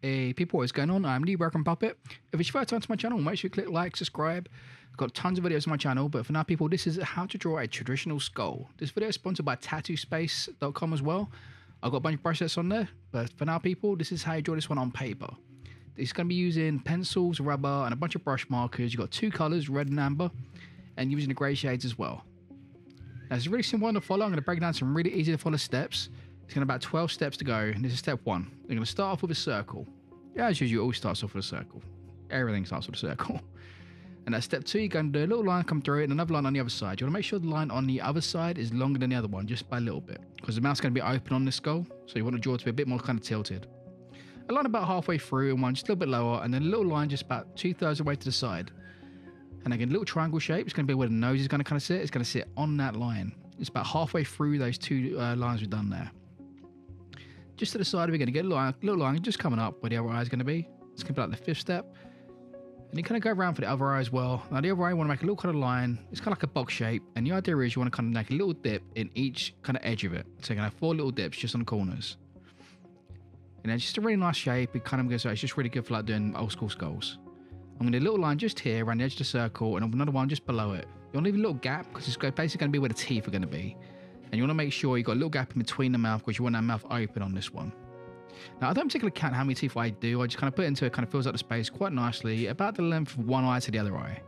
Hey people, what's going on? I'm Lee Broken Puppet. If it's your first time to my channel, make sure you click like, subscribe. I've got tons of videos on my channel, but for now people, this is how to draw a traditional skull. This video is sponsored by tattoospace.com as well. I've got a bunch of brush sets on there, but for now people, this is how you draw this one on paper. It's going to be using pencils, rubber, and a bunch of brush markers. You've got two colors, red and amber, and using the gray shades as well. Now it's a really simple one to follow. I'm going to break down some really easy to follow steps. It's going to about 12 steps to go, and this is step one. You're going to start off with a circle. Yeah, as usual, it always starts off with a circle. Everything starts with a circle. And at step two, you're going to do a little line come through it and another line on the other side. You want to make sure the line on the other side is longer than the other one, just by a little bit, because the mouth's going to be open on this skull, so you want the jaw to be a bit more kind of tilted. A line about halfway through and one just a little bit lower, and then a little line just about 2/3 of the way to the side. And again, a little triangle shape. It's going to be where the nose is going to kind of sit. It's going to sit on that line. It's about halfway through those two lines we've done there. Just to the side, we're going to get a little line just coming up where the other eye is going to be. It's going to be like the fifth step. And you kind of go around for the other eye as well. Now the other eye, you want to make a little kind of line. It's kind of like a box shape. And the idea is you want to kind of make a little dip in each kind of edge of it. So you're going to have 4 little dips just on the corners. And it's just a really nice shape. It kind of goes, so it's just really good for like doing old school skulls. I'm going to do a little line just here around the edge of the circle and another one just below it. You want to leave a little gap because it's basically going to be where the teeth are going to be. And you want to make sure you've got a little gap in between the mouth because you want that mouth open on this one. Now, I don't particularly count how many teeth I do. I just kind of put it into it, kind of fills up the space quite nicely, about the length of one eye to the other eye.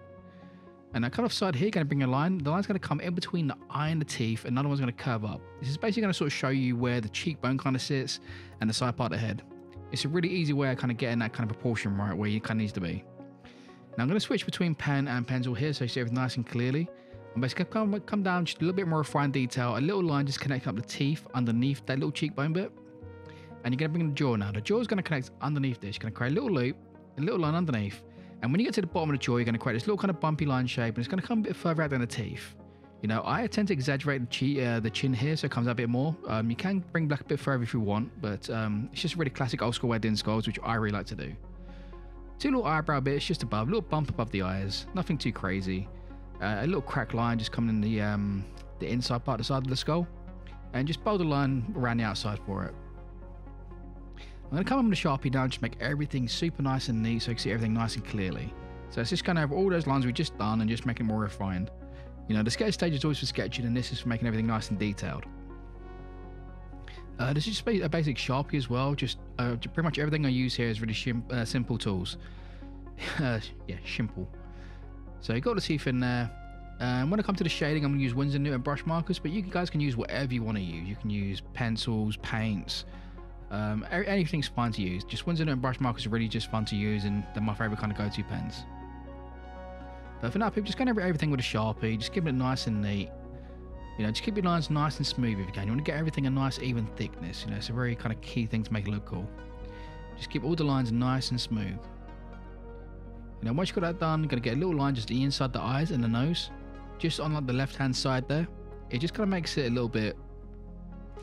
And that kind of side here, going to bring a line. The line's going to come in between the eye and the teeth. Another one's going to curve up. This is basically going to sort of show you where the cheekbone kind of sits and the side part of the head. It's a really easy way of kind of getting that kind of proportion right where you kind of needs to be. Now, I'm going to switch between pen and pencil here so you see everything nice and clearly. I'm basically going to come down just a little bit more refined detail, a little line just connecting up the teeth underneath that little cheekbone bit. And you're going to bring the jaw now. The jaw is going to connect underneath this. You're going to create a little loop, a little line underneath. And when you get to the bottom of the jaw, you're going to create this little kind of bumpy line shape, and it's going to come a bit further out than the teeth. You know, I tend to exaggerate the chin here so it comes out a bit more. You can bring back a bit further if you want, but it's just a really classic old school way of doing skulls, which I really like to do. 2 little eyebrow bits just above, a little bump above the eyes, nothing too crazy. A little crack line just coming in the inside part of the side of the skull, and just bold a line around the outside for it. I'm going to come in with a Sharpie now and just make everything super nice and neat so you can see everything nice and clearly. So it's just going over all those lines we just done and just making it more refined. You know, the sketch stage is always for sketching, and this is for making everything nice and detailed. This is just a basic Sharpie as well. Just pretty much everything I use here is really simple tools. Yeah, simple. So you got the teeth in there. And when I come to the shading, I'm going to use Winsor and brush markers, but you guys can use whatever you want to use. You can use pencils, paints, anything's fine to use. Just Winsor and brush markers are really just fun to use, and they're my favorite kind of go-to pens. But for now, people, just going over everything with a Sharpie, just keeping it nice and neat. You know, just keep your lines nice and smooth if you can. You want to get everything a nice even thickness. You know, it's a very kind of key thing to make it look cool. Just keep all the lines nice and smooth. You know, once you've got that done, you're going to get a little line just inside the eyes and the nose. Just on like the left-hand side there. It just kind of makes it a little bit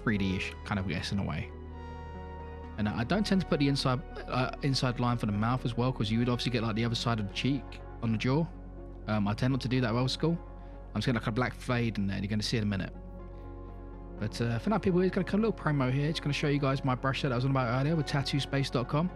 3D-ish, kind of, I guess, in a way. And I don't tend to put the inside line for the mouth as well, because you would obviously get like the other side of the cheek on the jaw. I tend not to do that old school. I'm just getting like a black fade in there. You're going to see it in a minute. But for now, people, it's going to come a little promo here. It's going to show you guys my brush set I was on about earlier with tattoospace.com.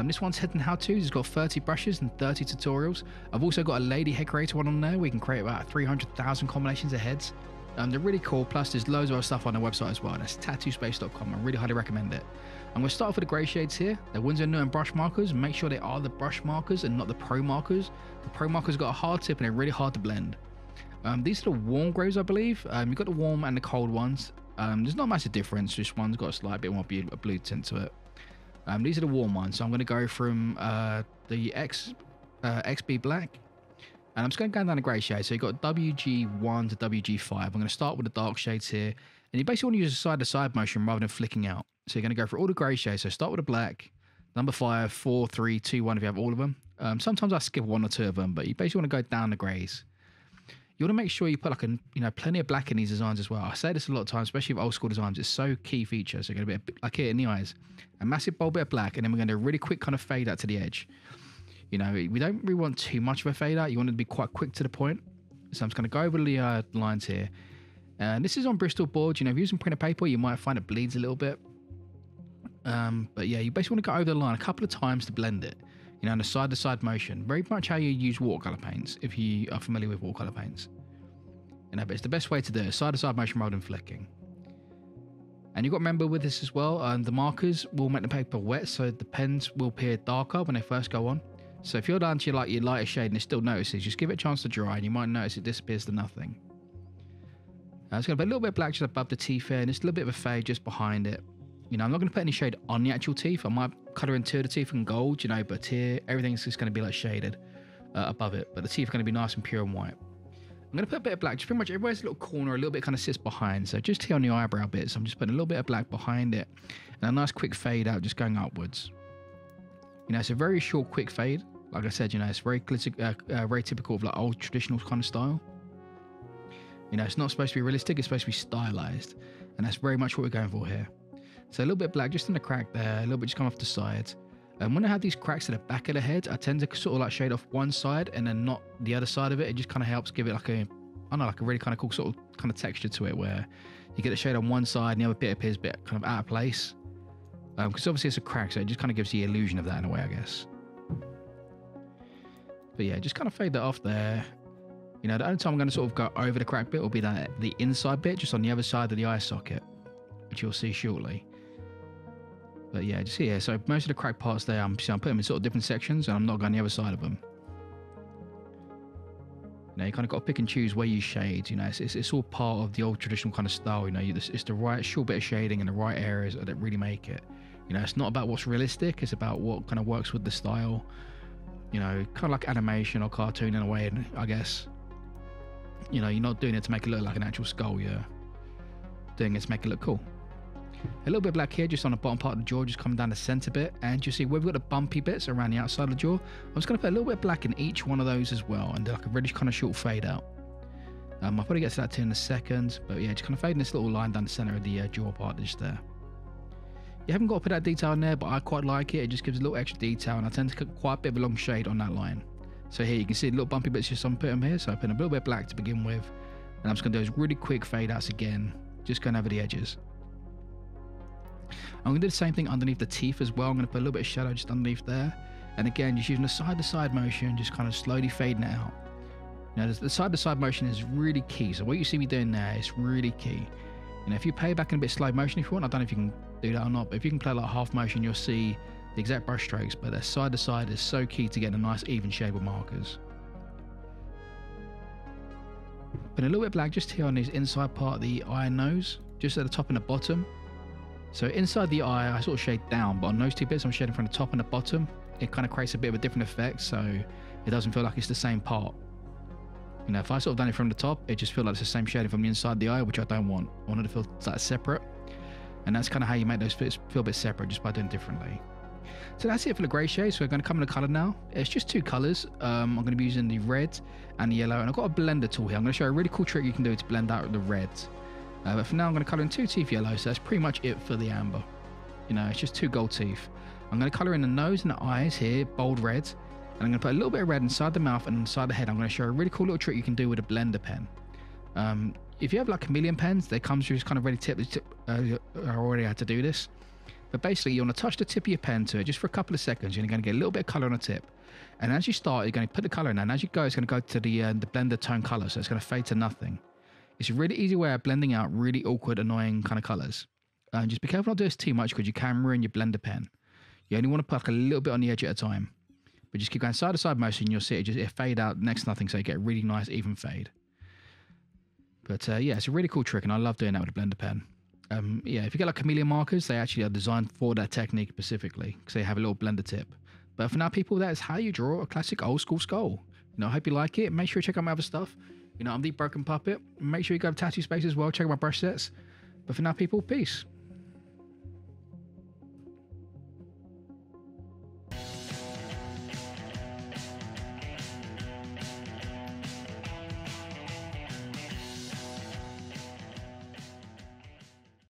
This one's head and how-tos. It's got 30 brushes and 30 tutorials. I've also got a lady head creator one on there. We can create about 300,000 combinations of heads. They're really cool. Plus, there's loads of other stuff on their website as well. That's tattoospace.com. I really highly recommend it. I'm going to start off with the grey shades here. They're Winsor and brush markers. Make sure they are the brush markers and not the pro markers. The pro markers got a hard tip and they're really hard to blend. These are the warm greys, I believe. You've got the warm and the cold ones. There's not much difference. Just one's got a slight bit more blue tint to it. These are the warm ones. So I'm going to go from the XB black. And I'm just going to go down the grey shade. So you've got WG1 to WG5. I'm going to start with the dark shades here. And you basically want to use a side-to-side motion rather than flicking out. So you're going to go for all the grey shades. So start with the black, number 5, 4, 3, 2, 1 if you have all of them. Sometimes I skip 1 or 2 of them, but you basically want to go down the greys. You want to make sure you put like plenty of black in these designs as well. I say this a lot of times, especially with old school designs. It's so key feature. So you're going to be like here in the eyes, a massive bold bit of black, and then we're going to do a really quick kind of fade out to the edge. You know, we don't really want too much of a fade out. You want it to be quite quick to the point. So I'm just going to go over the lines here. This is on Bristol boards. You know, if you're using printer paper, you might find it bleeds a little bit. But yeah, you basically want to go over the line a couple of times to blend it. You know, in a side-to-side motion. Very much how you use watercolor paints, if you are familiar with watercolor paints. You know, but it's the best way to do it, side-to-side motion rather than flicking. And you've got to remember with this as well, the markers will make the paper wet, so the pens will appear darker when they first go on. So if you're down to your lighter shade and it still notices, just give it a chance to dry and you might notice it disappears to nothing. It's going to put a little bit of black just above the teeth here and just a little bit of a fade just behind it. You know, I'm not going to put any shade on the actual teeth. I might colour in two of the teeth in gold, you know, but here everything's just going to be like shaded above it. But the teeth are going to be nice and pure and white. I'm going to put a bit of black, just pretty much everywhere's a little corner, a little bit kind of sits behind. So just here on the eyebrow bits, I'm just putting a little bit of black behind it. And a nice quick fade out just going upwards. You know, it's a very short, quick fade. Like I said, you know, it's very typical of like old traditional kind of style. You know, it's not supposed to be realistic, it's supposed to be stylized. And that's very much what we're going for here. So a little bit of black just in the crack there, a little bit just come off the side. And when I have these cracks at the back of the head, I tend to sort of like shade off one side and then not the other side of it. It just kind of helps give it like a, I don't know, like a really kind of cool sort of kind of texture to it where you get the shade on one side and the other bit appears a bit kind of out of place. Because obviously it's a crack, so it just kind of gives the illusion of that in a way, I guess. But yeah, just kind of fade that off there. You know, the only time I'm going to sort of go over the crack bit will be that the inside bit, just on the other side of the eye socket, which you'll see shortly. But yeah, just here. So most of the crack parts there, I'm putting them in sort of different sections, and I'm not going the other side of them. You know, you kind of got to pick and choose where you shade. You know, it's all part of the old traditional kind of style. You know, it's the right short bit of shading in the right areas that really make it. You know, it's not about what's realistic. It's about what kind of works with the style. You know, kind of like animation or cartoon in a way, I guess. You know, you're not doing it to make it look like an actual skull. You're doing it to make it look cool. A little bit of black here just on the bottom part of the jaw, just coming down the center bit, and you see where we've got the bumpy bits around the outside of the jaw. I'm just going to put a little bit of black in each one of those as well, and do like a really kind of short fade out. I'll probably get to that too in a second, but yeah, just kind of fading this little line down the center of the jaw part just there. You haven't got to put that detail in there, but I quite like it. It just gives a little extra detail, and I tend to cut quite a bit of a long shade on that line. So here you can see the little bumpy bits just I'm putting here, so I put a little bit of black to begin with, and I'm just going to do those really quick fade outs again, just going over the edges. I'm going to do the same thing underneath the teeth as well. I'm going to put a little bit of shadow just underneath there. And again, just using the side-to-side motion, just kind of slowly fading it out. You know, the side-to-side motion is really key. So what you see me doing there is really key. You know, if you play back in a bit slow motion if you want, I don't know if you can do that or not, but if you can play like half motion, you'll see the exact brush strokes. But that side-to-side is so key to getting a nice even shade with markers. Put a little bit of black just here on this inside part of the eye and nose, just at the top and the bottom. So inside the eye, I sort of shade down, but on those two bits, I'm shading from the top and the bottom. It kind of creates a bit of a different effect, so it doesn't feel like it's the same part. You know, if I sort of done it from the top, it just feels like it's the same shading from the inside of the eye, which I don't want. I want it to feel like separate. And that's kind of how you make those bits feel a bit separate, just by doing it differently. So that's it for the grey shade. So we're going to come in the colour now. It's just two colours. I'm going to be using the red and the yellow, and I've got a blender tool here. I'm going to show you a really cool trick you can do to blend out the red. But for now, I'm going to colour in two teeth yellow, so that's pretty much it for the amber. You know, it's just two gold teeth. I'm going to colour in the nose and the eyes here, bold red. And I'm going to put a little bit of red inside the mouth and inside the head. I'm going to show a really cool little trick you can do with a blender pen. If you have like chameleon pens, they come through kind of ready tipped. I already had to do this. But basically, you want to touch the tip of your pen to it just for a couple of seconds. You're going to get a little bit of colour on the tip. And as you start, you're going to put the colour in. And as you go, it's going to go to the blender tone colour. So it's going to fade to nothing. It's a really easy way of blending out really awkward, annoying kind of colours. Just be careful not to do this too much because you can ruin your blender pen. You only want to put like a little bit on the edge at a time. But just keep going side to side motion, and you'll see it fade out next to nothing, so you get a really nice even fade. But yeah, it's a really cool trick, and I love doing that with a blender pen. Yeah, if you get like chameleon markers, they actually are designed for that technique specifically, because they have a little blender tip. But for now, people, that is how you draw a classic old school skull. You know, I hope you like it. Make sure you check out my other stuff. You know, I'm the Broken Puppet. Make sure you go to Tattoo Space as well. Check out my brush sets. But for now, people, peace.